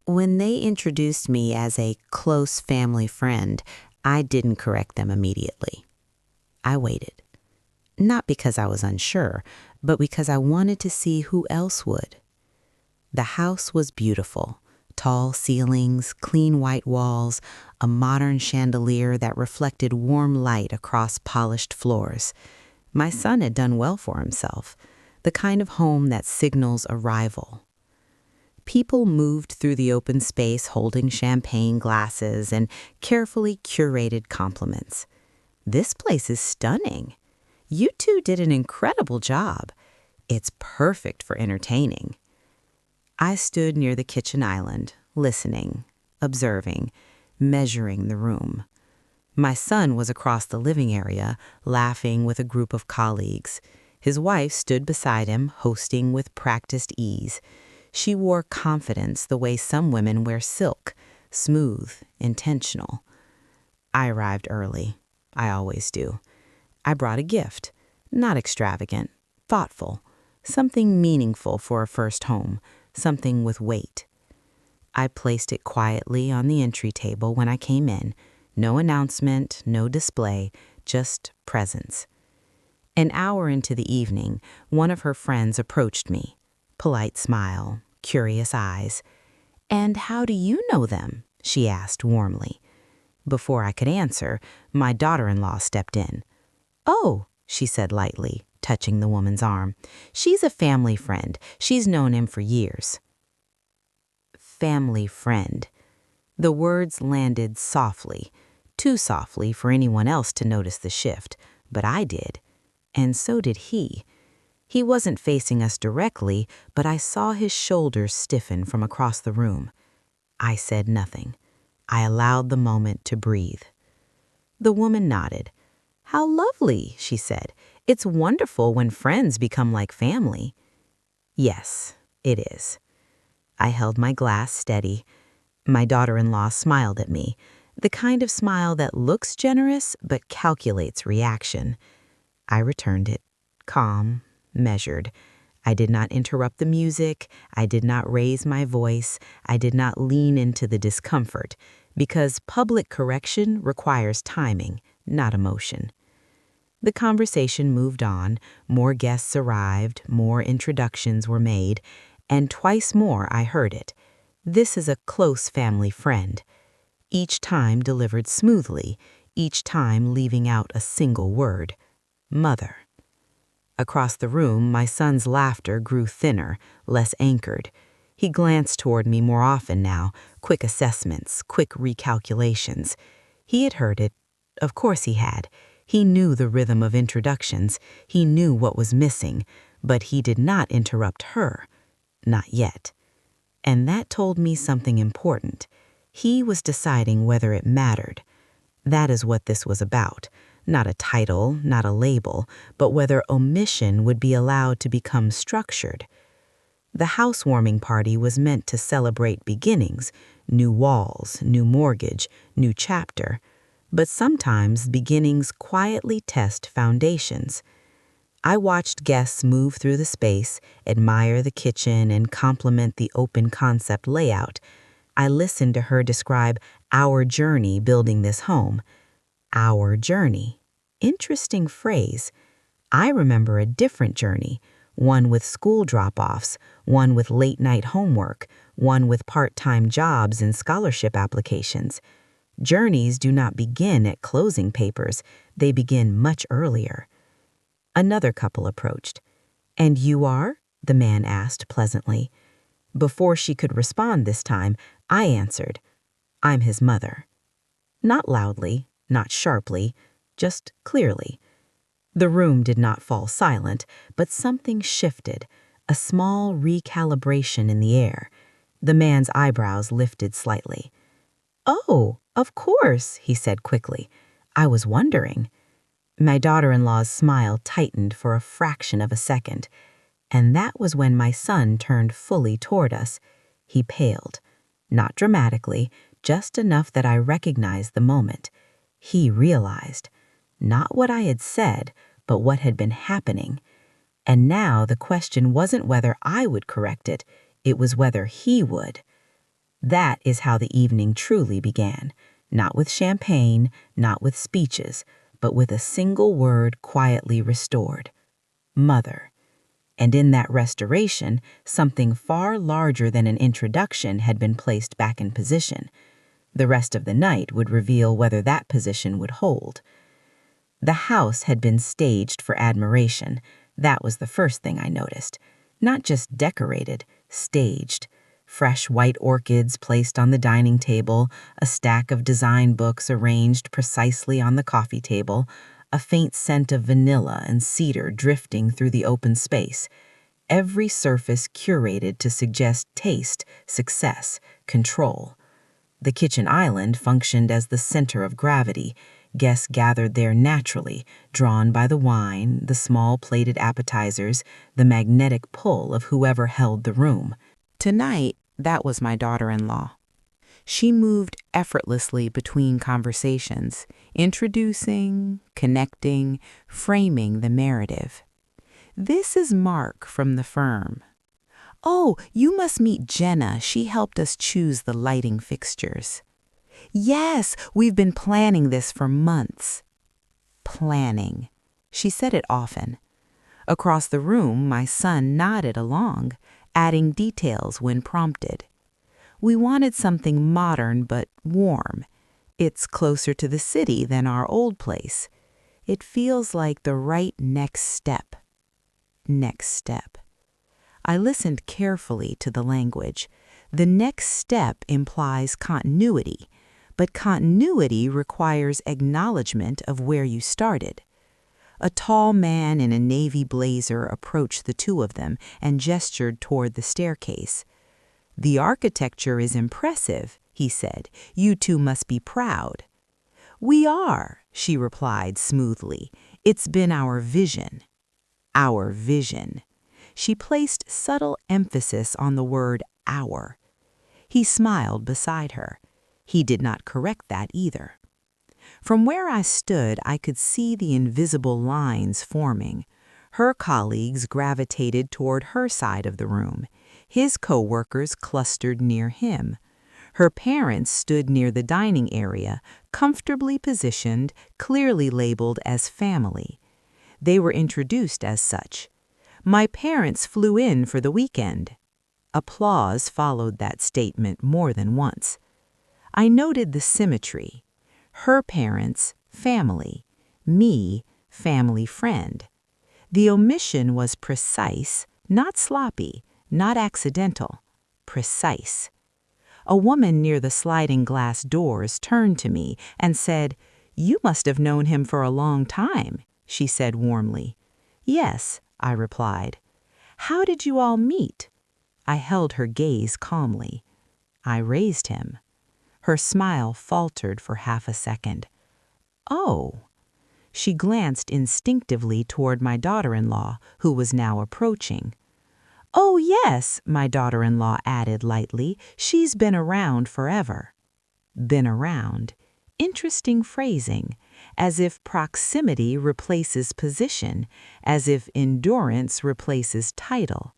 When they introduced me as a close family friend, I didn't correct them immediately. I waited. Not because I was unsure, but because I wanted to see who else would. The house was beautiful. Tall ceilings, clean white walls, a modern chandelier that reflected warm light across polished floors. My son had done well for himself, the kind of home that signals arrival. People moved through the open space holding champagne glasses and carefully curated compliments. "This place is stunning. You two did an incredible job. It's perfect for entertaining." I stood near the kitchen island, listening, observing, measuring the room. My son was across the living area, laughing with a group of colleagues. His wife stood beside him, hosting with practiced ease. She wore confidence the way some women wear silk, smooth, intentional. I arrived early. I always do. I brought a gift, not extravagant, thoughtful, something meaningful for a first home, something with weight. I placed it quietly on the entry table when I came in. No announcement, no display, just presence. An hour into the evening, one of her friends approached me. Polite smile, curious eyes. "And how do you know them?" she asked warmly. Before I could answer, my daughter-in-law stepped in. "Oh," she said lightly, touching the woman's arm. "She's a family friend. She's known him for years." Family friend. The words landed softly, too softly for anyone else to notice the shift, but I did. And so did he. He wasn't facing us directly, but I saw his shoulders stiffen from across the room. I said nothing. I allowed the moment to breathe. The woman nodded. "How lovely," she said. "It's wonderful when friends become like family." "Yes, it is." I held my glass steady. My daughter-in-law smiled at me, the kind of smile that looks generous but calculates reaction. I returned it, calm, measured. I did not interrupt the music. I did not raise my voice. I did not lean into the discomfort, because public correction requires timing, not emotion. The conversation moved on. More guests arrived, more introductions were made, and twice more I heard it. "This is a close family friend." Each time delivered smoothly, each time leaving out a single word: mother. Across the room, my son's laughter grew thinner, less anchored. He glanced toward me more often now, quick assessments, quick recalculations. He had heard it. Of course he had. He knew the rhythm of introductions. He knew what was missing, but he did not interrupt her. Not yet. And that told me something important. He was deciding whether it mattered. That is what this was about. Not a title, not a label, but whether omission would be allowed to become structured. The housewarming party was meant to celebrate beginnings, new walls, new mortgage, new chapter. But sometimes beginnings quietly test foundations. I watched guests move through the space, admire the kitchen, and compliment the open concept layout. I listened to her describe our journey building this home. Our journey. Interesting phrase. I remember a different journey, one with school drop-offs, one with late-night homework, one with part-time jobs and scholarship applications. Journeys do not begin at closing papers. They begin much earlier. Another couple approached. "And you are?" the man asked pleasantly. Before she could respond this time, I answered, "I'm his mother." Not loudly, not sharply, just clearly. The room did not fall silent, but something shifted, a small recalibration in the air. The man's eyebrows lifted slightly. "Oh, of course," he said quickly. "I was wondering." My daughter-in-law's smile tightened for a fraction of a second, and that was when my son turned fully toward us. He paled, not dramatically, just enough that I recognized the moment. He realized, not what I had said, but what had been happening. And now the question wasn't whether I would correct it, it was whether he would. That is how the evening truly began, not with champagne, not with speeches, but with a single word quietly restored: mother. And in that restoration, something far larger than an introduction had been placed back in position. The rest of the night would reveal whether that position would hold. The house had been staged for admiration. That was the first thing I noticed. Not just decorated, staged. Fresh white orchids placed on the dining table, a stack of design books arranged precisely on the coffee table, a faint scent of vanilla and cedar drifting through the open space. Every surface curated to suggest taste, success, control. The kitchen island functioned as the center of gravity. Guests gathered there naturally, drawn by the wine, the small plated appetizers, the magnetic pull of whoever held the room. Tonight, that was my daughter-in-law. She moved effortlessly between conversations, introducing, connecting, framing the narrative. This is Mark from the firm. Oh, you must meet Jenna. She helped us choose the lighting fixtures. Yes, we've been planning this for months. Planning. She said it often. Across the room, my son nodded along, adding details when prompted. We wanted something modern but warm. It's closer to the city than our old place. It feels like the right next step. Next step. I listened carefully to the language. The next step implies continuity, but continuity requires acknowledgement of where you started. A tall man in a navy blazer approached the two of them and gestured toward the staircase. "The architecture is impressive," he said. "You two must be proud." "We are," she replied smoothly. "It's been our vision." Our vision. She placed subtle emphasis on the word our. He smiled beside her. He did not correct that either. From where I stood, I could see the invisible lines forming. Her colleagues gravitated toward her side of the room. His co-workers clustered near him. Her parents stood near the dining area, comfortably positioned, clearly labeled as family. They were introduced as such. "My parents flew in for the weekend." Applause followed that statement more than once. I noted the symmetry. Her parents, family. Me, family friend. The omission was precise, not sloppy, not accidental. Precise. A woman near the sliding glass doors turned to me and said, "You must have known him for a long time," she said warmly. "Yes," I replied. "How did you all meet?" I held her gaze calmly. "I raised him." Her smile faltered for half a second. "Oh." She glanced instinctively toward my daughter-in-law, who was now approaching. "Oh, yes," my daughter-in-law added lightly. "She's been around forever." Been around. Interesting phrasing, as if proximity replaces position, as if endurance replaces title.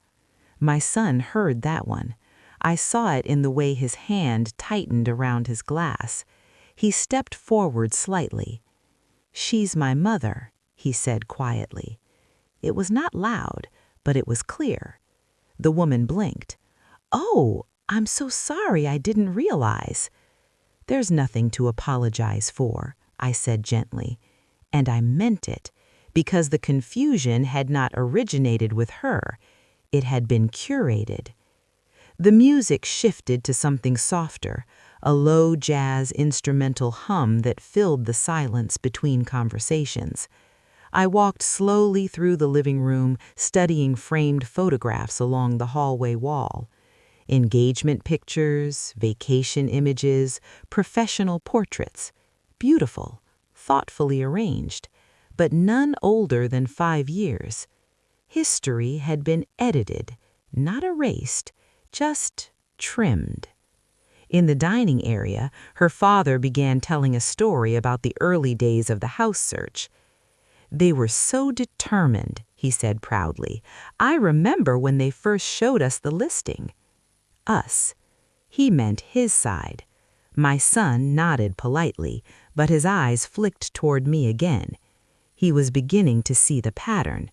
My son heard that one. I saw it in the way his hand tightened around his glass. He stepped forward slightly. "She's my mother," he said quietly. It was not loud, but it was clear. The woman blinked. "Oh, I'm so sorry, I didn't realize." "There's nothing to apologize for," I said gently. And I meant it, because the confusion had not originated with her. It had been curated. The music shifted to something softer, a low jazz instrumental hum that filled the silence between conversations. I walked slowly through the living room, studying framed photographs along the hallway wall. Engagement pictures, vacation images, professional portraits. Beautiful, thoughtfully arranged, but none older than 5 years. History had been edited, not erased, just trimmed. In the dining area, her father began telling a story about the early days of the house search. "They were so determined," he said proudly. "I remember when they first showed us the listing." Us. He meant his side. My son nodded politely, but his eyes flicked toward me again. He was beginning to see the pattern.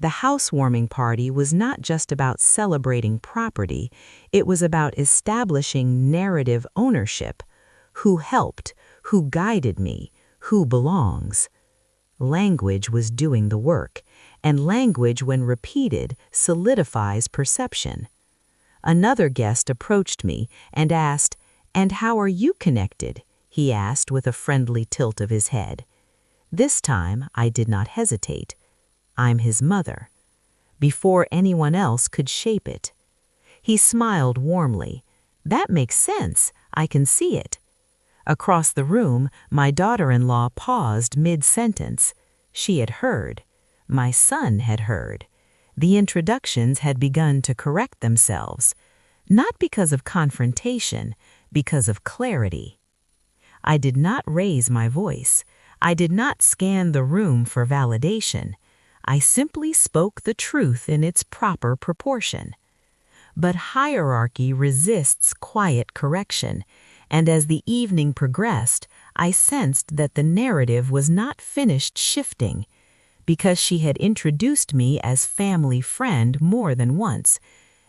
The housewarming party was not just about celebrating property, it was about establishing narrative ownership. Who helped? Who guided me? Who belongs? Language was doing the work, and language, when repeated, solidifies perception. Another guest approached me and asked, "And how are you connected?" he asked with a friendly tilt of his head. This time I did not hesitate. I'm his mother. Before anyone else could shape it. He smiled warmly. That makes sense. I can see it. Across the room, my daughter-in-law paused mid-sentence. She had heard. My son had heard. The introductions had begun to correct themselves, not because of confrontation, because of clarity. I did not raise my voice. I did not scan the room for validation. I simply spoke the truth in its proper proportion. But hierarchy resists quiet correction, and as the evening progressed, I sensed that the narrative was not finished shifting. Because she had introduced me as family friend more than once,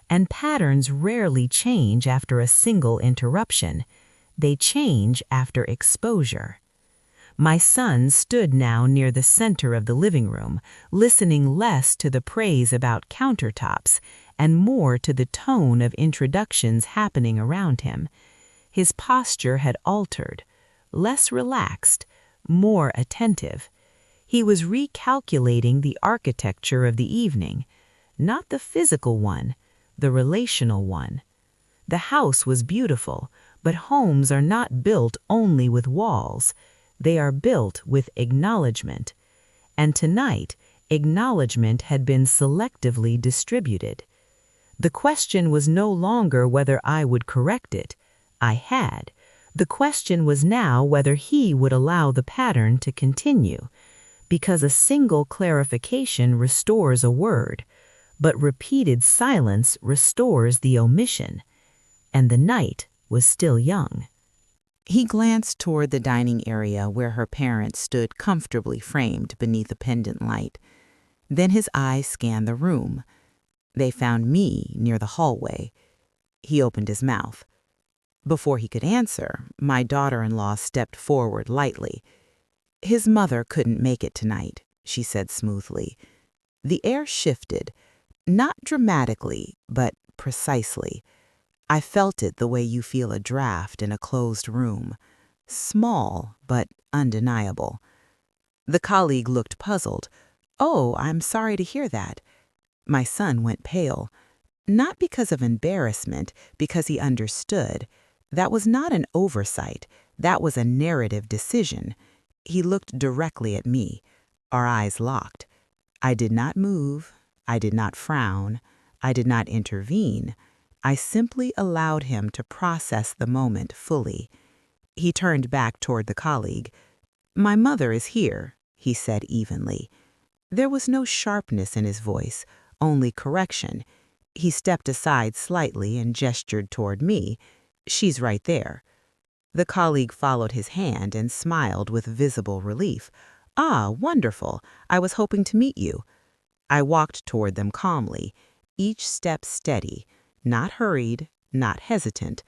and patterns rarely change after a single interruption. They change after exposure. My son stood now near the center of the living room, listening less to the praise about countertops and more to the tone of introductions happening around him. His posture had altered, less relaxed, more attentive. He was recalculating the architecture of the evening, not the physical one, the relational one. The house was beautiful, but homes are not built only with walls. They are built with acknowledgement. And tonight, acknowledgement had been selectively distributed. The question was no longer whether I would correct it. I had. The question was now whether he would allow the pattern to continue. Because a single clarification restores a word, but repeated silence restores the omission. And the night was still young. He glanced toward the dining area where her parents stood comfortably framed beneath a pendant light. Then his eyes scanned the room. They found me near the hallway. He opened his mouth. Before he could answer, my daughter-in-law stepped forward lightly. "His mother couldn't make it tonight," she said smoothly. The air shifted, not dramatically, but precisely. I felt it the way you feel a draft in a closed room. Small, but undeniable. The colleague looked puzzled. "Oh, I'm sorry to hear that." My son went pale. Not because of embarrassment, because he understood. That was not an oversight. That was a narrative decision. He looked directly at me. Our eyes locked. I did not move. I did not frown. I did not intervene. I simply allowed him to process the moment fully. He turned back toward the colleague. "My mother is here," he said evenly. There was no sharpness in his voice, only correction. He stepped aside slightly and gestured toward me. "She's right there." The colleague followed his hand and smiled with visible relief. "Ah, wonderful. I was hoping to meet you." I walked toward them calmly, each step steady, not hurried, not hesitant.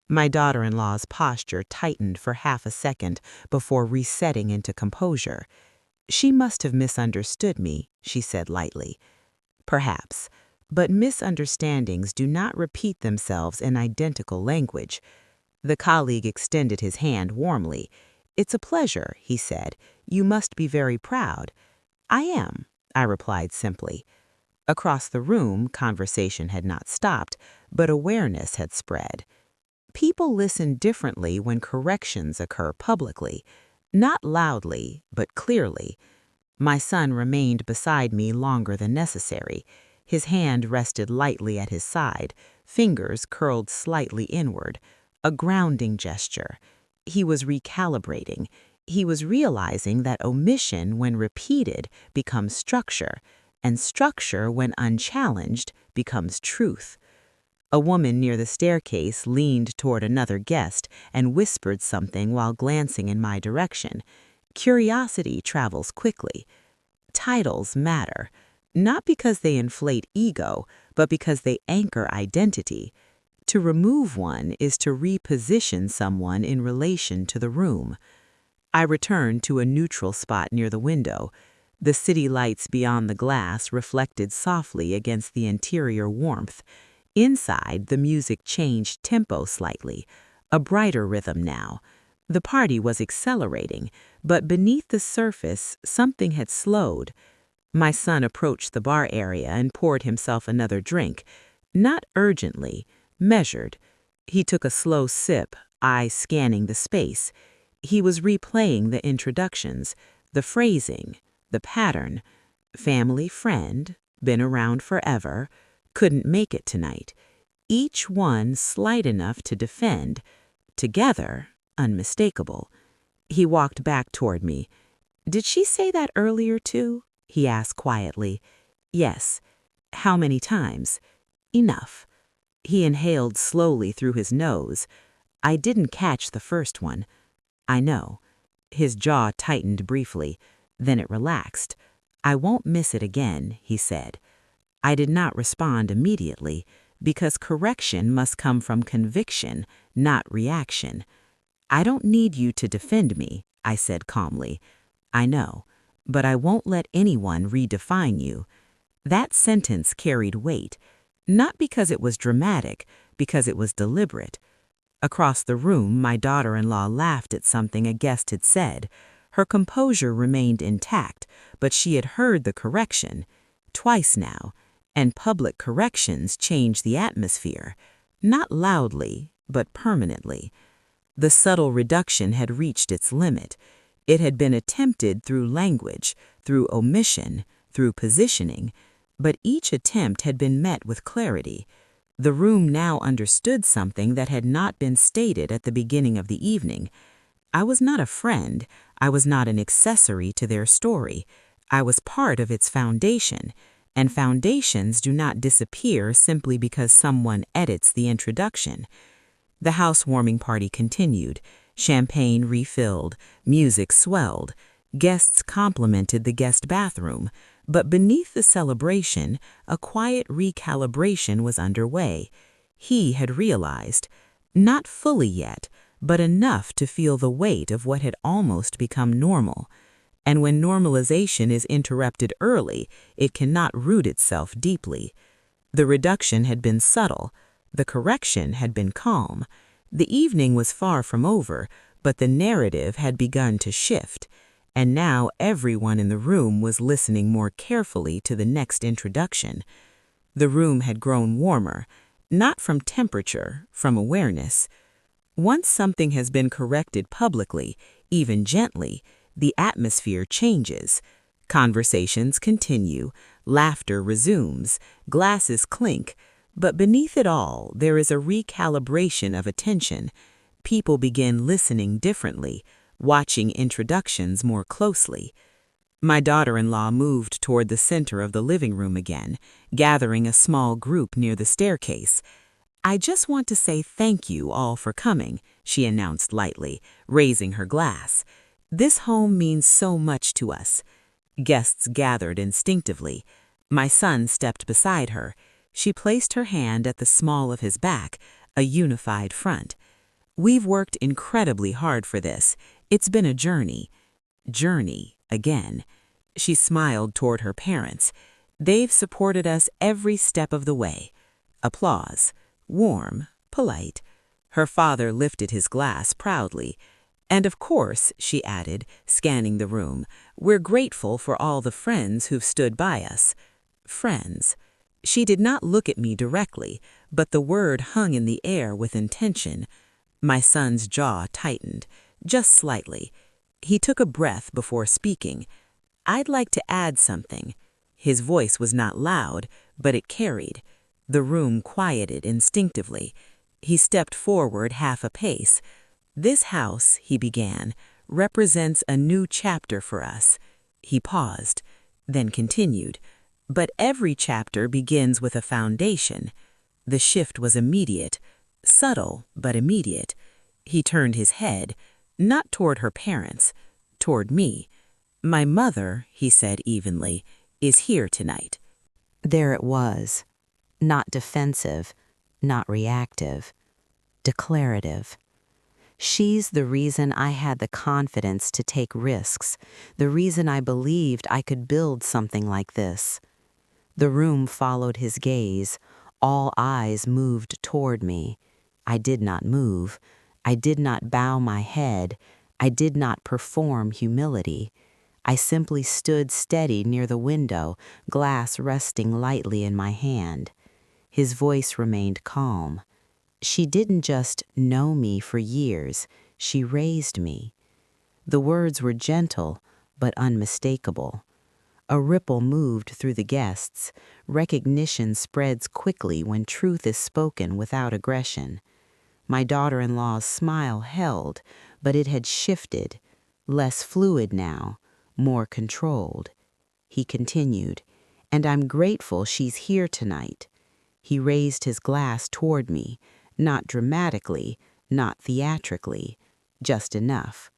My daughter-in-law's posture tightened for half a second before resetting into composure. "She must have misunderstood me," she said lightly. "Perhaps, but misunderstandings do not repeat themselves in identical language." The colleague extended his hand warmly. "It's a pleasure," he said. "You must be very proud." "I am," I replied simply. Across the room, conversation had not stopped, but awareness had spread. People listen differently when corrections occur publicly, not loudly, but clearly. My son remained beside me longer than necessary. His hand rested lightly at his side, fingers curled slightly inward, a grounding gesture. He was recalibrating. He was realizing that omission, when repeated, becomes structure, and structure, when unchallenged, becomes truth. A woman near the staircase leaned toward another guest and whispered something while glancing in my direction. Curiosity travels quickly. Titles matter, not because they inflate ego, but because they anchor identity. To remove one is to reposition someone in relation to the room. I returned to a neutral spot near the window. The city lights beyond the glass reflected softly against the interior warmth. Inside, the music changed tempo slightly, a brighter rhythm now. The party was accelerating, but beneath the surface, something had slowed. My son approached the bar area and poured himself another drink, not urgently, measured. He took a slow sip, eyes scanning the space. He was replaying the introductions, the phrasing, the pattern. Family friend, been around forever, couldn't make it tonight. Each one slight enough to defend. Together, unmistakable. He walked back toward me. "Did she say that earlier too?" he asked quietly. "Yes." "How many times?" "Enough." He inhaled slowly through his nose. "I didn't catch the first one." "I know." His jaw tightened briefly. Then it relaxed. "I won't miss it again," he said. I did not respond immediately, because correction must come from conviction, not reaction. "I don't need you to defend me," I said calmly. "I know, but I won't let anyone redefine you." That sentence carried weight, not because it was dramatic, because it was deliberate. Across the room, my daughter-in-law laughed at something a guest had said. Her composure remained intact, but she had heard the correction. Twice now, and public corrections change the atmosphere, not loudly, but permanently. The subtle reduction had reached its limit. It had been attempted through language, through omission, through positioning, but each attempt had been met with clarity. The room now understood something that had not been stated at the beginning of the evening. I was not a friend. I was not an accessory to their story. I was part of its foundation, and foundations do not disappear simply because someone edits the introduction. The housewarming party continued. Champagne refilled, music swelled. Guests complimented the guest bathroom, but beneath the celebration, a quiet recalibration was underway. He had realized, not fully yet, but enough to feel the weight of what had almost become normal. And when normalization is interrupted early, it cannot root itself deeply. The reduction had been subtle. The correction had been calm. The evening was far from over, but the narrative had begun to shift. And now everyone in the room was listening more carefully to the next introduction. The room had grown warmer, not from temperature, from awareness. Once something has been corrected publicly, even gently, the atmosphere changes. Conversations continue, laughter resumes, glasses clink, but beneath it all, there is a recalibration of attention. People begin listening differently, watching introductions more closely. My daughter-in-law moved toward the center of the living room again, gathering a small group near the staircase. "I just want to say thank you all for coming," she announced lightly, raising her glass. "This home means so much to us." Guests gathered instinctively. My son stepped beside her. She placed her hand at the small of his back, a unified front. "We've worked incredibly hard for this. It's been a journey." Journey, again. She smiled toward her parents. "They've supported us every step of the way." Applause. Warm, polite. Her father lifted his glass proudly. "And of course," she added, scanning the room, "we're grateful for all the friends who've stood by us." Friends. She did not look at me directly, but the word hung in the air with intention. My son's jaw tightened, just slightly. He took a breath before speaking. "I'd like to add something." His voice was not loud, but it carried. The room quieted instinctively. He stepped forward half a pace. "This house," he began, "represents a new chapter for us." He paused, then continued. "But every chapter begins with a foundation." The shift was immediate, subtle but immediate. He turned his head, not toward her parents, toward me. "My mother," he said evenly, "is here tonight." There it was, not defensive, not reactive, declarative. She's the reason I had the confidence to take risks, the reason I believed I could build something like this. The room followed his gaze. All eyes moved toward me. I did not move. I did not bow my head. I did not perform humility. I simply stood steady near the window, glass resting lightly in my hand. His voice remained calm. She didn't just know me for years, she raised me. The words were gentle, but unmistakable. A ripple moved through the guests. Recognition spreads quickly when truth is spoken without aggression. My daughter-in-law's smile held, but it had shifted, less fluid now, more controlled. He continued, "And I'm grateful she's here tonight." He raised his glass toward me, not dramatically, not theatrically, just enough.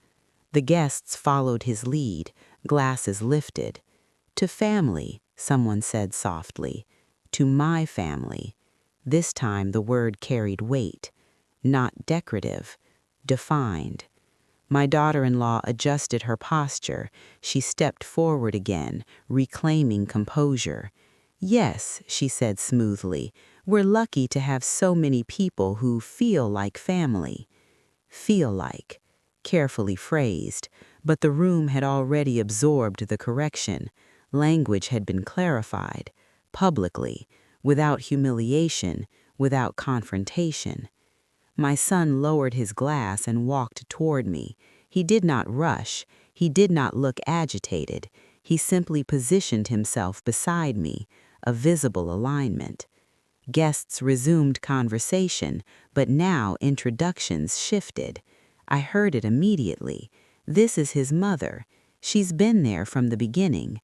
The guests followed his lead, glasses lifted. "To family," someone said softly. "To my family." This time the word carried weight, not decorative, defined. My daughter-in-law adjusted her posture. She stepped forward again, reclaiming composure. "Yes," she said smoothly, "we're lucky to have so many people who feel like family." Feel like, carefully phrased, but the room had already absorbed the correction. Language had been clarified, publicly, without humiliation, without confrontation. My son lowered his glass and walked toward me. He did not rush. He did not look agitated. He simply positioned himself beside me, a visible alignment. Guests resumed conversation, but now introductions shifted. I heard it immediately. "This is his mother. She's been there from the beginning."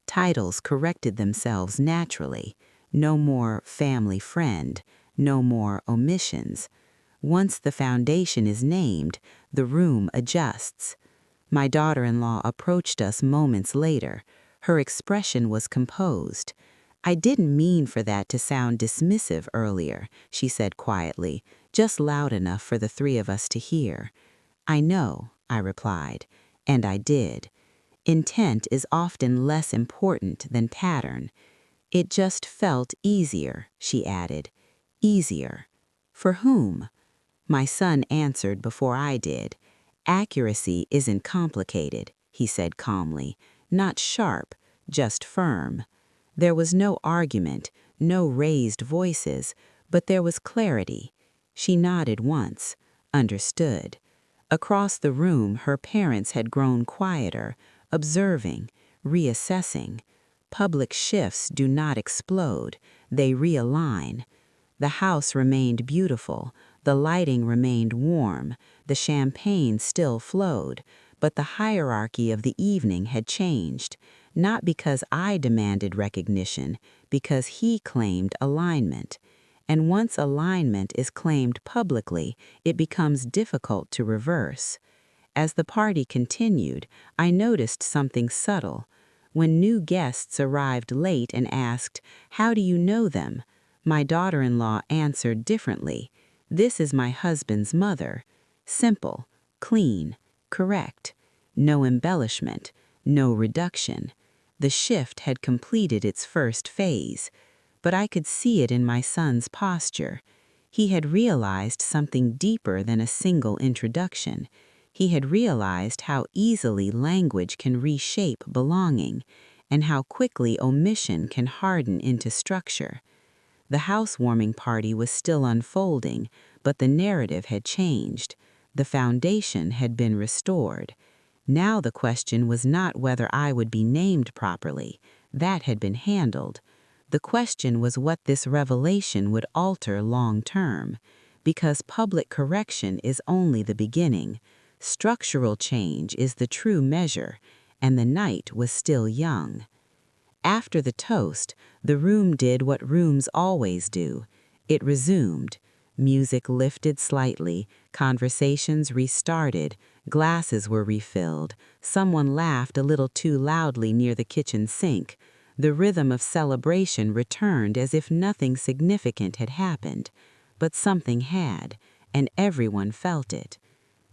Titles corrected themselves naturally. No more family friend, no more omissions. Once the foundation is named, the room adjusts. My daughter-in-law approached us moments later. Her expression was composed. "I didn't mean for that to sound dismissive earlier," she said quietly, just loud enough for the three of us to hear. "I know," I replied, and I did. Intent is often less important than pattern. "It just felt easier," she added. "Easier. For whom?" My son answered before I did. "Accuracy isn't complicated," he said calmly. "Not sharp, just firm." There was no argument, no raised voices, but there was clarity. She nodded once, understood. Across the room, her parents had grown quieter, observing, reassessing. Public shifts do not explode, they realign. The house remained beautiful, the lighting remained warm, the champagne still flowed, but the hierarchy of the evening had changed, not because I demanded recognition, because he claimed alignment. And once alignment is claimed publicly, it becomes difficult to reverse. As the party continued, I noticed something subtle. When new guests arrived late and asked, "How do you know them?" my daughter-in-law answered differently. "This is my husband's mother." Simple, clean, correct. No embellishment, no reduction. The shift had completed its first phase, but I could see it in my son's posture. He had realized something deeper than a single introduction. He had realized how easily language can reshape belonging, and how quickly omission can harden into structure. The housewarming party was still unfolding, but the narrative had changed. The foundation had been restored. Now the question was not whether I would be named properly. That had been handled. The question was what this revelation would alter long term, because public correction is only the beginning. Structural change is the true measure, and the night was still young. After the toast, the room did what rooms always do. It resumed. Music lifted slightly, conversations restarted, glasses were refilled, someone laughed a little too loudly near the kitchen sink. The rhythm of celebration returned as if nothing significant had happened, but something had, and everyone felt it.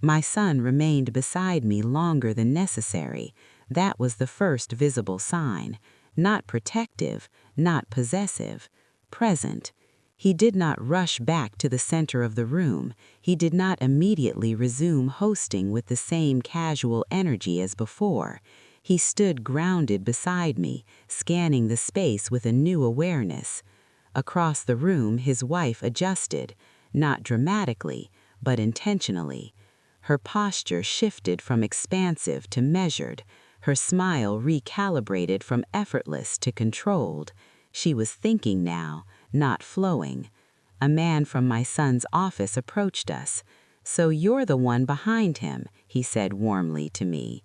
My son remained beside me longer than necessary. That was the first visible sign. Not protective, not possessive, present. He did not rush back to the center of the room. He did not immediately resume hosting with the same casual energy as before. He stood grounded beside me, scanning the space with a new awareness. Across the room, his wife adjusted, not dramatically, but intentionally. Her posture shifted from expansive to measured, her smile recalibrated from effortless to controlled. She was thinking now, not flowing. A man from my son's office approached us. "So you're the one behind him," he said warmly to me.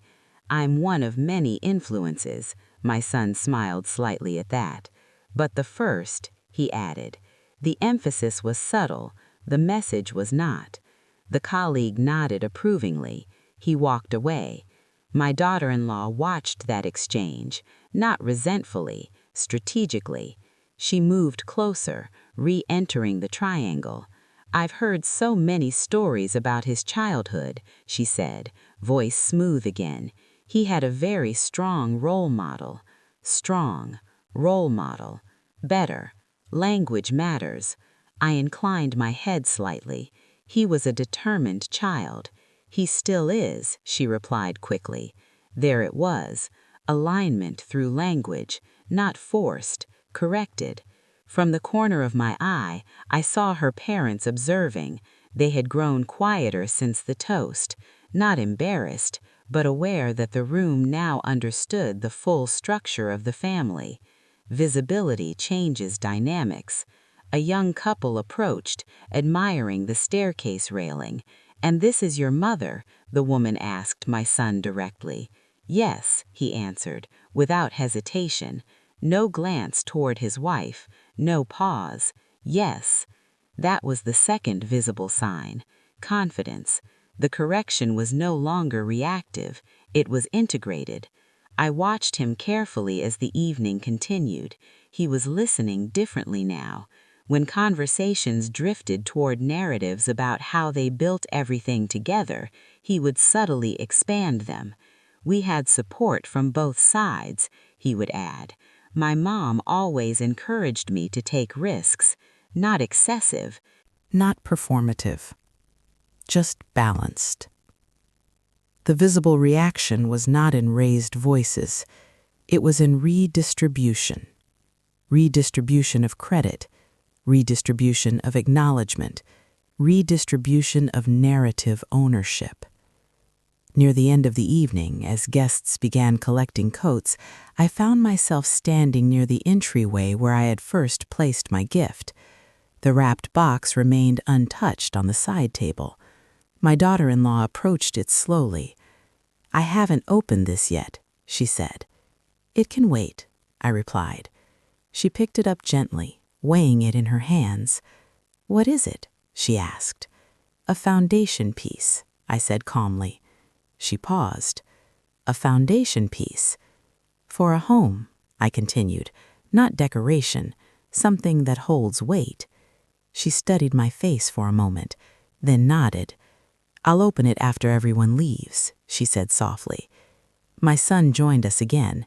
"I'm one of many influences." My son smiled slightly at that. "But the first," he added. The emphasis was subtle, the message was not. The colleague nodded approvingly. He walked away. My daughter-in-law watched that exchange, not resentfully, strategically. She moved closer, re-entering the triangle. "I've heard so many stories about his childhood," she said, voice smooth again. "He had a very strong role model." Strong, role model. Better. Language matters. I inclined my head slightly. He was a determined child. "He still is," she replied quickly. There it was. Alignment through language, not forced, corrected. From the corner of my eye, I saw her parents observing. They had grown quieter since the toast, not embarrassed, but aware that the room now understood the full structure of the family. Visibility changes dynamics. A young couple approached, admiring the staircase railing. "And this is your mother?" the woman asked my son directly. "Yes," he answered, without hesitation. No glance toward his wife, no pause. "Yes." That was the second visible sign. Confidence. The correction was no longer reactive, it was integrated. I watched him carefully as the evening continued. He was listening differently now. When conversations drifted toward narratives about how they built everything together, he would subtly expand them. "We had support from both sides," he would add. "My mom always encouraged me to take risks, not excessive, Not performative, just balanced. The visible reaction was not in raised voices. It was in redistribution. Redistribution of credit, redistribution of acknowledgement, redistribution of narrative ownership. Near the end of the evening, as guests began collecting coats, I found myself standing near the entryway where I had first placed my gift. The wrapped box remained untouched on the side table. My daughter-in-law approached it slowly. "I haven't opened this yet," she said. "It can wait," I replied. She picked it up gently, weighing it in her hands. "What is it?" she asked. "A foundation piece," I said calmly. She paused. "A foundation piece? For a home," I continued, "not decoration, something that holds weight." She studied my face for a moment, then nodded. "I'll open it after everyone leaves," she said softly. My son joined us again.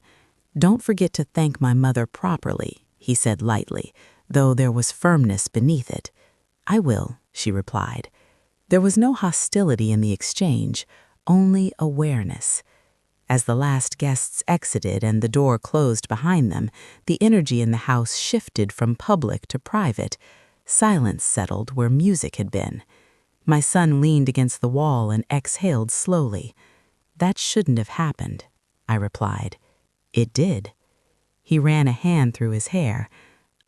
"Don't forget to thank my mother properly," he said lightly, though there was firmness beneath it. "I will," she replied. There was no hostility in the exchange, only awareness. As the last guests exited and the door closed behind them, the energy in the house shifted from public to private. Silence settled where music had been. My son leaned against the wall and exhaled slowly. "That shouldn't have happened," I replied. "It did." He ran a hand through his hair.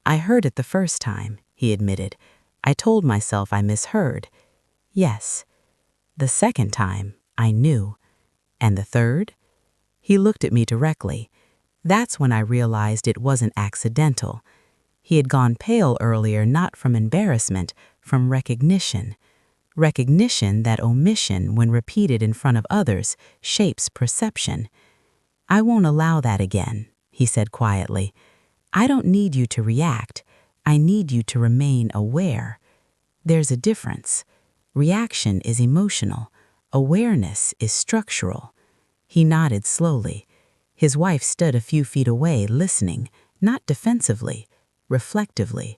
"I heard it the first time," he admitted. "I told myself I misheard." "Yes." "The second time, I knew." "And the third?" He looked at me directly. That's when I realized it wasn't accidental. He had gone pale earlier, not from embarrassment, from recognition. Recognition that omission, when repeated in front of others, shapes perception. "I won't allow that again," he said quietly. "I don't need you to react. I need you to remain aware. There's a difference. Reaction is emotional. Awareness is structural." He nodded slowly. His wife stood a few feet away, listening, not defensively, reflectively.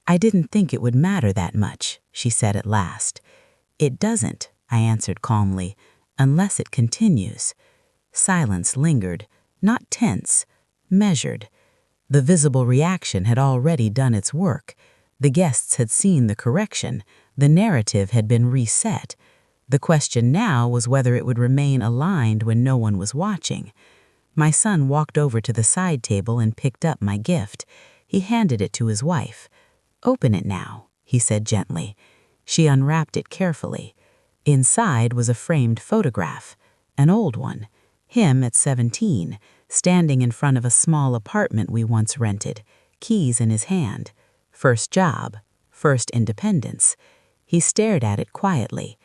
"I didn't think it would matter that much," she said at last. "It doesn't," I answered calmly, "unless it continues." Silence lingered, not tense, measured. The visible reaction had already done its work. The guests had seen the correction. The narrative had been reset. The question now was whether it would remain aligned when no one was watching. My son walked over to the side table and picked up my gift. He handed it to his wife. "Open it now," he said gently. She unwrapped it carefully. Inside was a framed photograph, an old one, him at 17, standing in front of a small apartment we once rented, keys in his hand. First job, first independence. He stared at it quietly.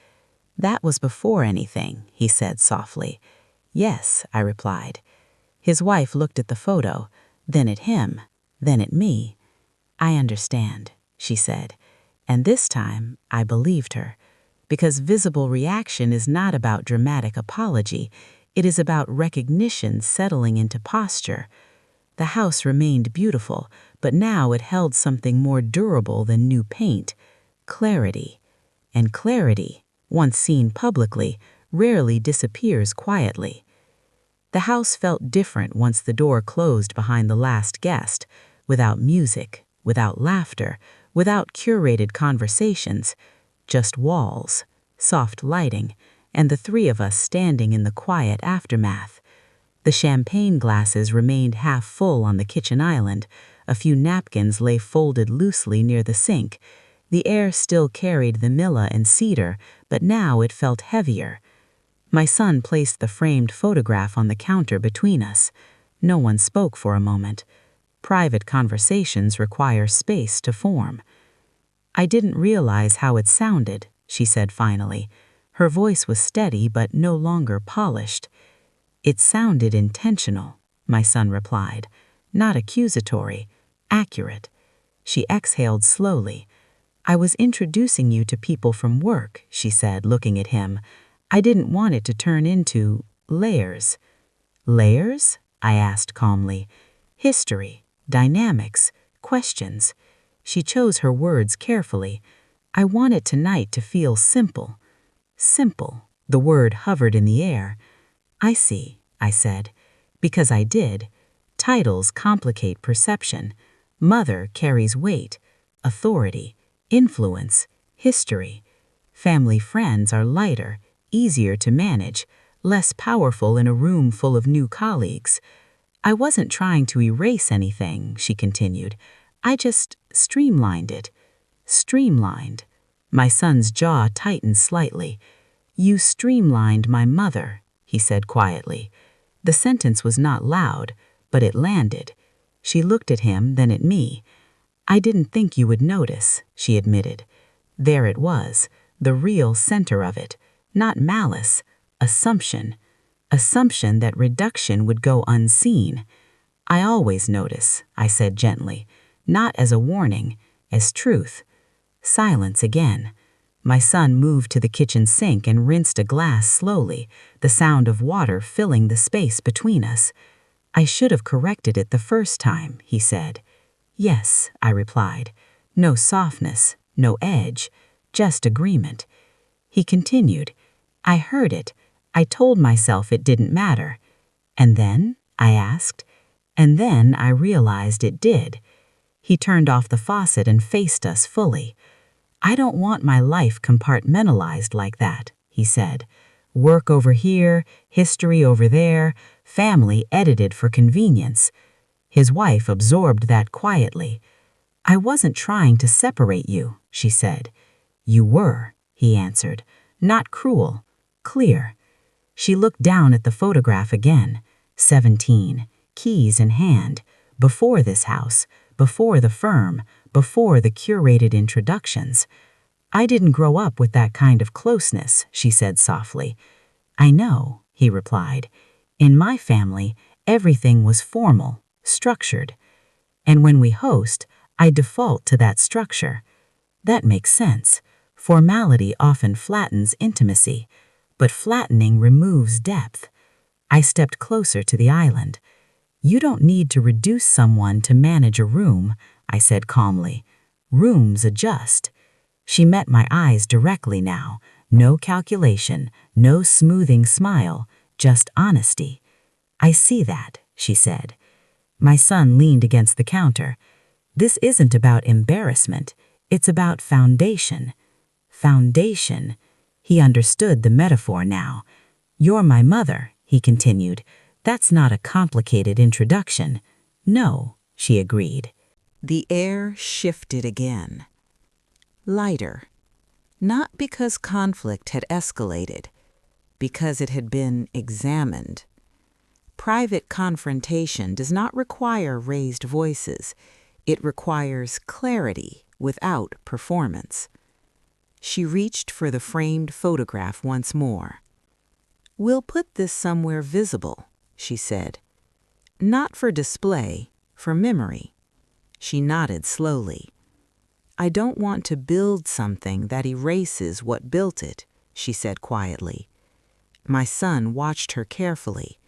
"That was before anything," he said softly. "Yes," I replied. His wife looked at the photo, then at him, then at me. "I understand," she said. And this time, I believed her. Because visible reaction is not about dramatic apology. It is about recognition settling into posture. The house remained beautiful, but now it held something more durable than new paint: clarity. And clarity, once seen publicly, rarely disappears quietly. The house felt different once the door closed behind the last guest, without music, without laughter, without curated conversations, just walls, soft lighting, and the three of us standing in the quiet aftermath. The champagne glasses remained half full on the kitchen island. A few napkins lay folded loosely near the sink. The air still carried vanilla and cedar, but now it felt heavier. My son placed the framed photograph on the counter between us. No one spoke for a moment. Private conversations require space to form. "I didn't realize how it sounded," she said finally. Her voice was steady but no longer polished. "It sounded intentional," my son replied. "Not accusatory, accurate." She exhaled slowly. "I was introducing you to people from work," she said, looking at him. "I didn't want it to turn into layers." "Layers?" I asked calmly. "History, dynamics, questions." She chose her words carefully. "I wanted tonight to feel simple." Simple. The word hovered in the air. "I see," I said. "Because I did. Titles complicate perception. Mother carries weight, authority, influence, history. Family friends are lighter, easier to manage, less powerful in a room full of new colleagues." "I wasn't trying to erase anything," she continued. "I just streamlined it." Streamlined. My son's jaw tightened slightly. "You streamlined my mother," he said quietly. The sentence was not loud, but it landed. She looked at him, then at me. "I didn't think you would notice," she admitted. There it was, the real center of it. Not malice, assumption. Assumption that reduction would go unseen. "I always notice," I said gently, not as a warning, as truth. Silence again. My son moved to the kitchen sink and rinsed a glass slowly, the sound of water filling the space between us. "I should have corrected it the first time," he said. "Yes," I replied. No softness, no edge, just agreement. He continued. "I heard it. I told myself it didn't matter." "And then?" I asked. "And then I realized it did." He turned off the faucet and faced us fully. "I don't want my life compartmentalized like that," he said. "Work over here, history over there, family edited for convenience." His wife absorbed that quietly. "I wasn't trying to separate you," she said. "You were," he answered. "Not cruel, clear." She looked down at the photograph again. 17, keys in hand, before this house, before the firm, before the curated introductions. I didn't grow up with that kind of closeness, she said softly. I know, he replied. In my family, everything was formal, structured. And when we host, I default to that structure. That makes sense. Formality often flattens intimacy, but flattening removes depth. I stepped closer to the island. You don't need to reduce someone to manage a room, I said calmly. Rooms adjust. She met my eyes directly now. No calculation, no smoothing smile, just honesty. I see that, she said. My son leaned against the counter. This isn't about embarrassment. It's about foundation. Foundation. He understood the metaphor now. You're my mother, he continued. That's not a complicated introduction. No, she agreed. The air shifted again. Lighter. Not because conflict had escalated, because it had been examined. Private confrontation does not require raised voices. It requires clarity without performance. She reached for the framed photograph once more. We'll put this somewhere visible, she said. Not for display, for memory. She nodded slowly. I don't want to build something that erases what built it, she said quietly. My son watched her carefully.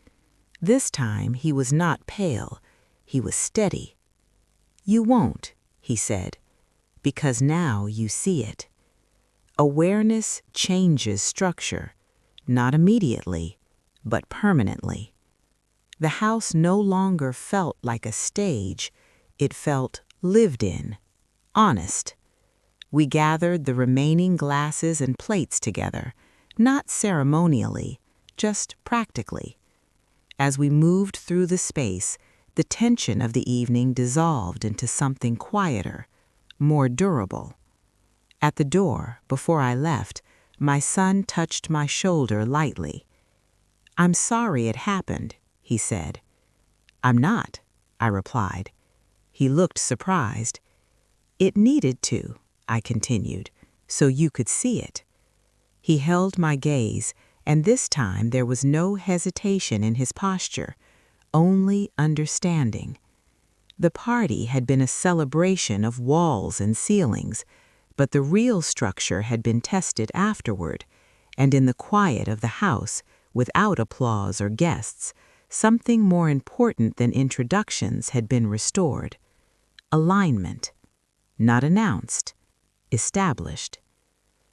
This time he was not pale, he was steady. You won't, he said, because now you see it. Awareness changes structure, not immediately, but permanently. The house no longer felt like a stage, it felt lived in, honest. We gathered the remaining glasses and plates together, not ceremonially, just practically. As we moved through the space, the tension of the evening dissolved into something quieter, more durable. At the door, before I left, my son touched my shoulder lightly. I'm sorry it happened, he said. I'm not, I replied. He looked surprised. It needed to, I continued, so you could see it. He held my gaze, and this time there was no hesitation in his posture, only understanding. The party had been a celebration of walls and ceilings, but the real structure had been tested afterward, and in the quiet of the house, without applause or guests, something more important than introductions had been restored. Alignment. Not announced, established.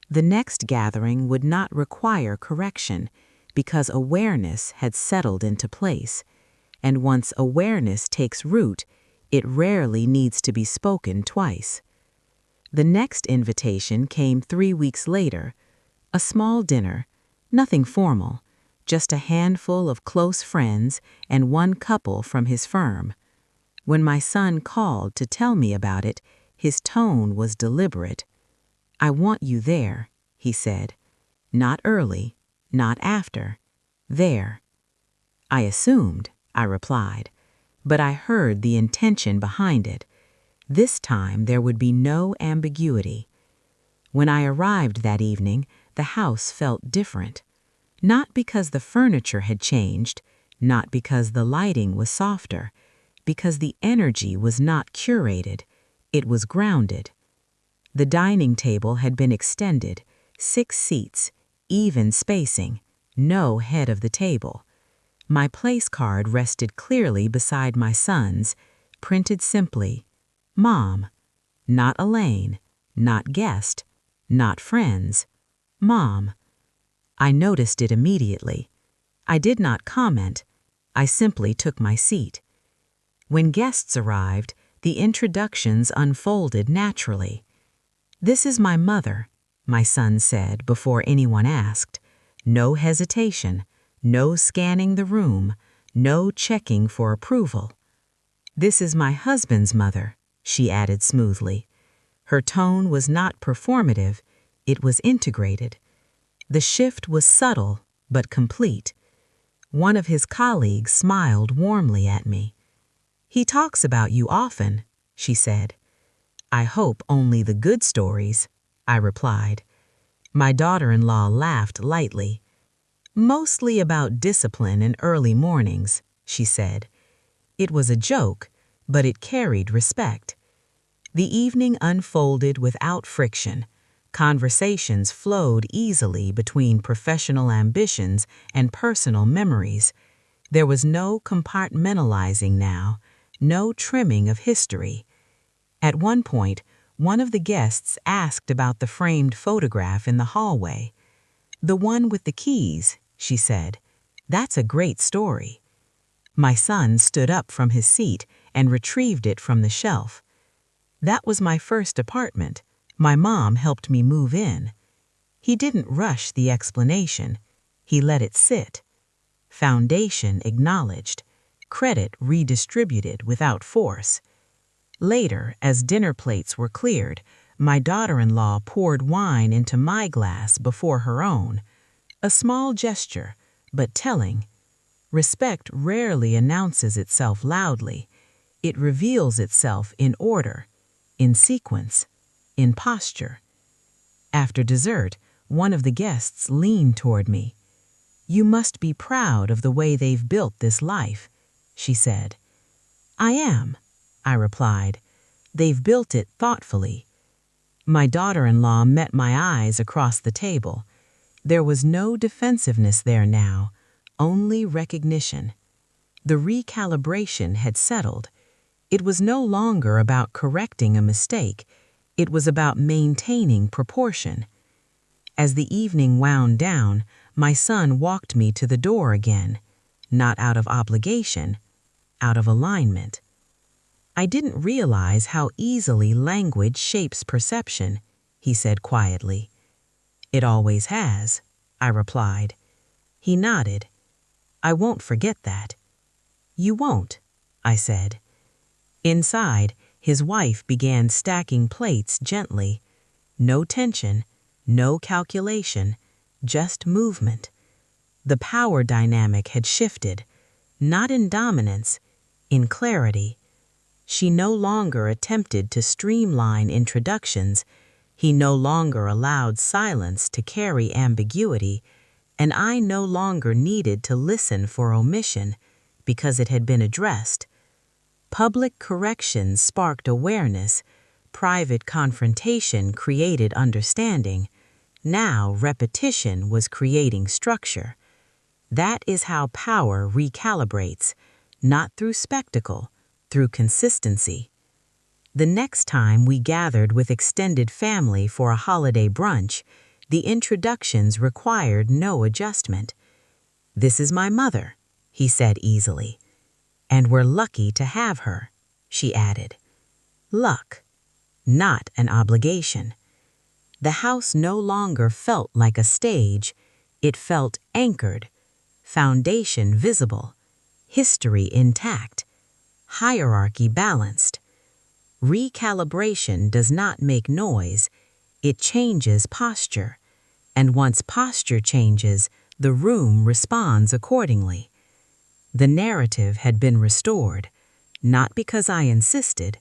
The next gathering would not require correction because awareness had settled into place, and once awareness takes root, it rarely needs to be spoken twice. The next invitation came 3 weeks later, a small dinner, nothing formal, just a handful of close friends and one couple from his firm. When my son called to tell me about it, his tone was deliberate. I want you there, he said. Not early, not after. There. I assumed, I replied, but I heard the intention behind it. This time there would be no ambiguity. When I arrived that evening, the house felt different. Not because the furniture had changed, not because the lighting was softer, because the energy was not curated, it was grounded. The dining table had been extended, 6 seats, even spacing, no head of the table. My place card rested clearly beside my son's, printed simply, Mom. Not Elaine, not guest, not friends. Mom. I noticed it immediately. I did not comment. I simply took my seat. When guests arrived, the introductions unfolded naturally. This is my mother, my son said before anyone asked. No hesitation, no scanning the room, no checking for approval. This is my husband's mother, she added smoothly. Her tone was not performative, it was integrated. The shift was subtle, but complete. One of his colleagues smiled warmly at me. He talks about you often, she said. I hope only the good stories, I replied. My daughter-in-law laughed lightly. Mostly about discipline and early mornings, she said. It was a joke, but it carried respect. The evening unfolded without friction. Conversations flowed easily between professional ambitions and personal memories. There was no compartmentalizing now, no trimming of history. At one point, one of the guests asked about the framed photograph in the hallway. The one with the keys, she said. That's a great story. My son stood up from his seat and retrieved it from the shelf. That was my first apartment. My mom helped me move in. He didn't rush the explanation. He let it sit. Foundation acknowledged. Credit redistributed without force. Later, as dinner plates were cleared, my daughter-in-law poured wine into my glass before her own. A small gesture, but telling. Respect rarely announces itself loudly. It reveals itself in order, in sequence, in posture. After dessert, one of the guests leaned toward me. You must be proud of the way they've built this life, she said. I am, I replied. They've built it thoughtfully. My daughter-in-law met my eyes across the table. There was no defensiveness there now, only recognition. The recalibration had settled. It was no longer about correcting a mistake. It was about maintaining proportion. As the evening wound down, my son walked me to the door again, not out of obligation, out of alignment. I didn't realize how easily language shapes perception, he said quietly. It always has, I replied. He nodded. I won't forget that. You won't, I said. Inside, his wife began stacking plates gently. No tension, no calculation, just movement. The power dynamic had shifted, not in dominance, in clarity. She no longer attempted to streamline introductions. He no longer allowed silence to carry ambiguity, and I no longer needed to listen for omission because it had been addressed. Public correction sparked awareness. Private confrontation created understanding. Now repetition was creating structure. That is how power recalibrates, not through spectacle, through consistency. The next time we gathered with extended family for a holiday brunch, the introductions required no adjustment. This is my mother, he said easily. And we're lucky to have her, she added. Luck, not an obligation. The house no longer felt like a stage. It felt anchored, foundation visible, history intact, hierarchy balanced. Recalibration does not make noise, it changes posture. And once posture changes, the room responds accordingly. The narrative had been restored, not because I insisted,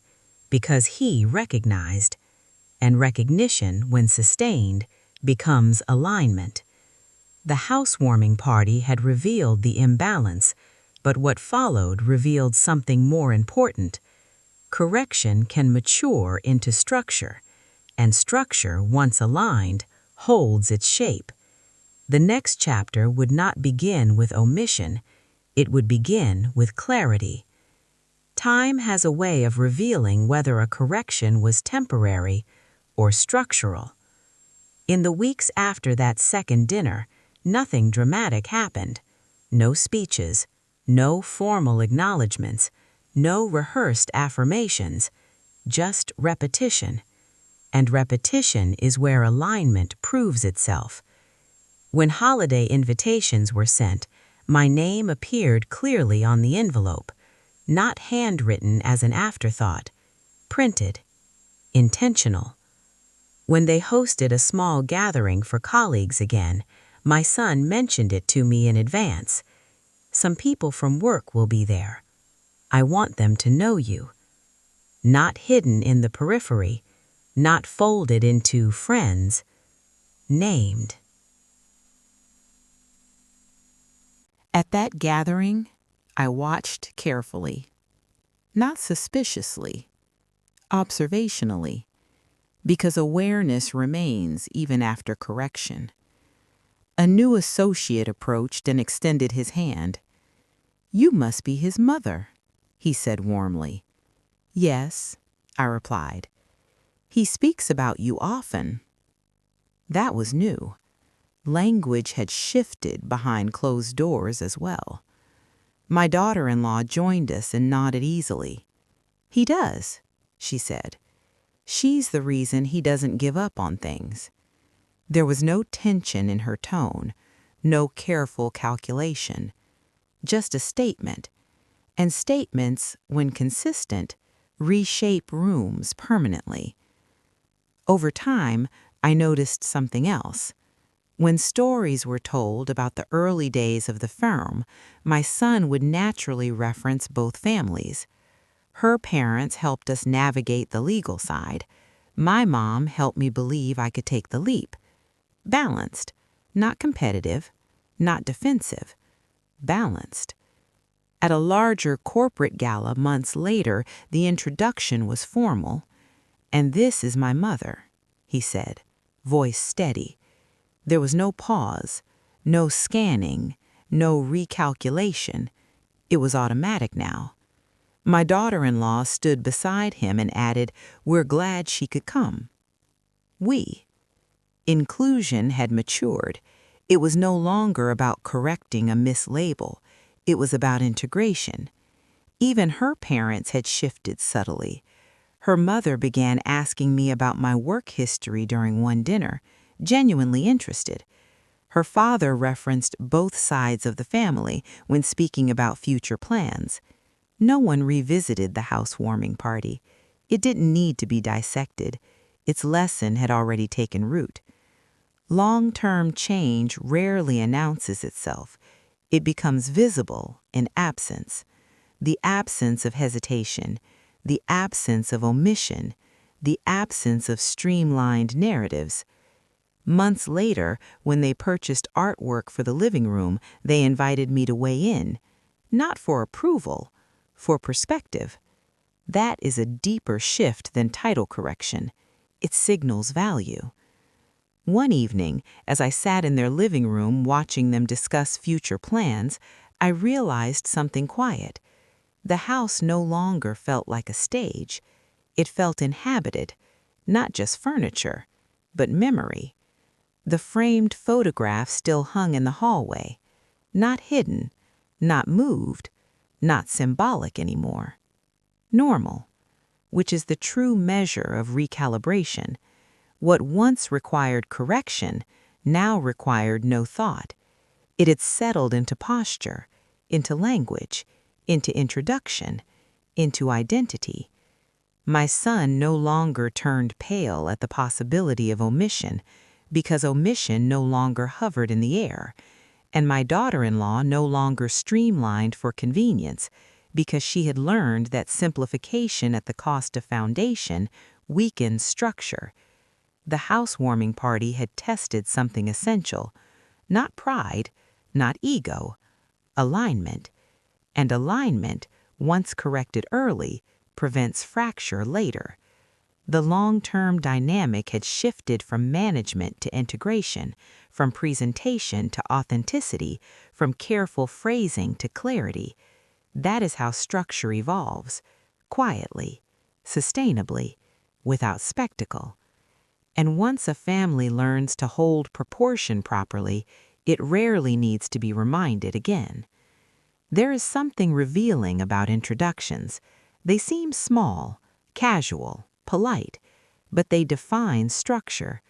because he recognized. And recognition, when sustained, becomes alignment. The housewarming party had revealed the imbalance, but what followed revealed something more important. Correction can mature into structure, and structure, once aligned, holds its shape. The next chapter would not begin with omission, it would begin with clarity. Time has a way of revealing whether a correction was temporary or structural. In the weeks after that second dinner, nothing dramatic happened. No speeches, no formal acknowledgments, no rehearsed affirmations, just repetition. And repetition is where alignment proves itself. When holiday invitations were sent, my name appeared clearly on the envelope, not handwritten as an afterthought, printed, intentional. When they hosted a small gathering for colleagues again, my son mentioned it to me in advance. Some people from work will be there. I want them to know you. not hidden in the periphery, not folded into friends, named. At that gathering, I watched carefully, not suspiciously, observationally, because awareness remains even after correction. A new associate approached and extended his hand. "You must be his mother," he said warmly. "Yes," I replied. "He speaks about you often." That was new. Language had shifted behind closed doors as well. My daughter-in-law joined us and nodded easily. "He does," she said. "She's the reason he doesn't give up on things." There was no tension in her tone, no careful calculation, just a statement. And statements, when consistent, reshape rooms permanently. Over time, I noticed something else. When stories were told about the early days of the firm, my son would naturally reference both families. Her parents helped us navigate the legal side. My mom helped me believe I could take the leap. Balanced, not competitive, not defensive. Balanced. At a larger corporate gala months later, the introduction was formal. "And this is my mother," he said, voice steady. There was no pause, no scanning, no recalculation. It was automatic now. My daughter-in-law stood beside him and added, "We're glad she could come." We. Inclusion had matured. It was no longer about correcting a mislabel. It was about integration. Even her parents had shifted subtly. Her mother began asking me about my work history during one dinner, genuinely interested. Her father referenced both sides of the family when speaking about future plans. No one revisited the housewarming party. It didn't need to be dissected. Its lesson had already taken root. Long-term change rarely announces itself. It becomes visible in absence. The absence of hesitation, the absence of omission, the absence of streamlined narratives. Months later, when they purchased artwork for the living room, they invited me to weigh in, not for approval, for perspective. That is a deeper shift than title correction. It signals value. One evening, as I sat in their living room watching them discuss future plans, I realized something quiet. The house no longer felt like a stage. It felt inhabited, not just furniture, but memory. The framed photograph still hung in the hallway, not hidden, not moved, not symbolic anymore. Normal, which is the true measure of recalibration. What once required correction now required no thought. It had settled into posture, into language, into introduction, into identity. My son no longer turned pale at the possibility of omission, because omission no longer hovered in the air, and my daughter-in-law no longer streamlined for convenience, because she had learned that simplification at the cost of foundation weakens structure. The housewarming party had tested something essential, not pride, not ego, alignment. And alignment, once corrected early, prevents fracture later. The long-term dynamic had shifted from management to integration, from presentation to authenticity, from careful phrasing to clarity. That is how structure evolves, quietly, sustainably, without spectacle. And once a family learns to hold proportion properly, it rarely needs to be reminded again. There is something revealing about introductions. They seem small, casual, polite, but they define structure.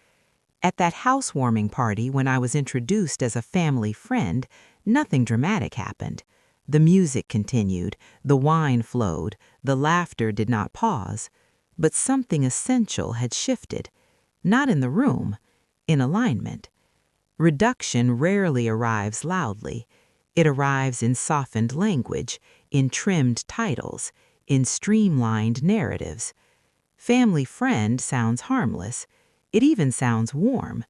At that housewarming party, when I was introduced as a family friend, nothing dramatic happened. The music continued, the wine flowed, the laughter did not pause. But something essential had shifted. Not in the room, in alignment. Reduction rarely arrives loudly. It arrives in softened language, in trimmed titles, in streamlined narratives. Family friend sounds harmless. It even sounds warm.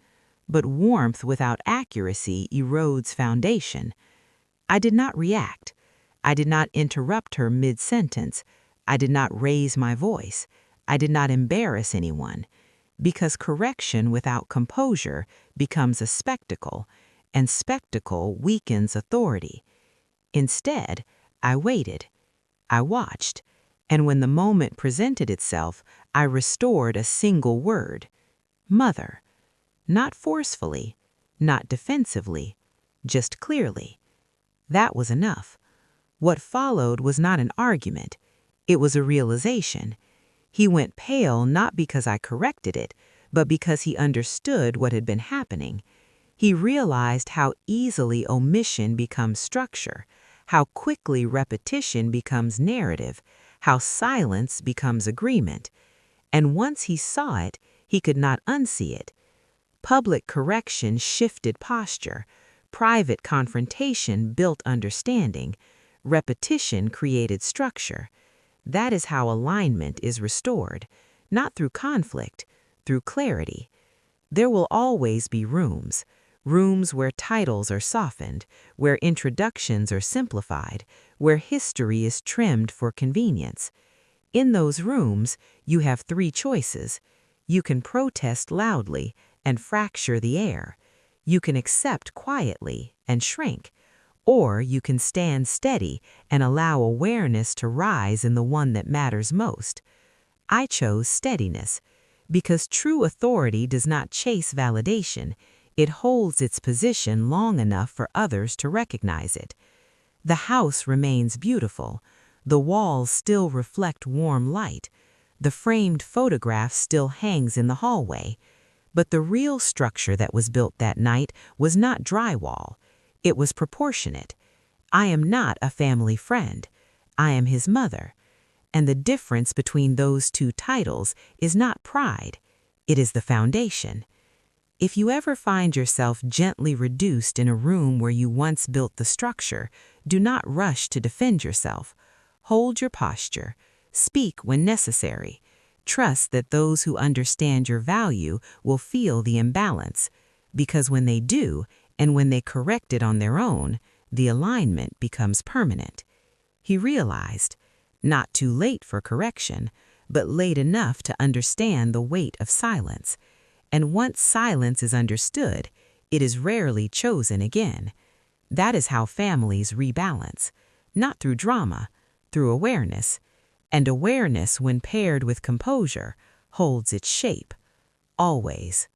But warmth without accuracy erodes foundation. I did not react. I did not interrupt her mid-sentence. I did not raise my voice. I did not embarrass anyone. Because correction without composure becomes a spectacle, and spectacle weakens authority. Instead, I waited. I watched. And when the moment presented itself, I restored a single word. Mother. Not forcefully, not defensively, just clearly. That was enough. What followed was not an argument. It was a realization. He went pale not because I corrected it, but because he understood what had been happening. He realized how easily omission becomes structure, how quickly repetition becomes narrative, how silence becomes agreement. And once he saw it, he could not unsee it. Public correction shifted posture. Private confrontation built understanding. Repetition created structure. That is how alignment is restored, not through conflict, through clarity. There will always be rooms where titles are softened, where introductions are simplified, where history is trimmed for convenience. In those rooms, you have three choices. You can protest loudly and fracture the air. You can accept quietly and shrink. Or you can stand steady and allow awareness to rise in the one that matters most. I chose steadiness because true authority does not chase validation. It holds its position long enough for others to recognize it. The house remains beautiful. The walls still reflect warm light. The framed photograph still hangs in the hallway. But the real structure that was built that night was not drywall. It was proportionate. I am not a family friend. I am his mother. And the difference between those two titles is not pride. It is the foundation. If you ever find yourself gently reduced in a room where you once built the structure, do not rush to defend yourself. Hold your posture. Speak when necessary. Trust that those who understand your value will feel the imbalance, because when they do, and when they correct it on their own, the alignment becomes permanent. He realized, not too late for correction, but late enough to understand the weight of silence. And once silence is understood, it is rarely chosen again. That is how families rebalance, not through drama, through awareness. And awareness, when paired with composure, holds its shape, always.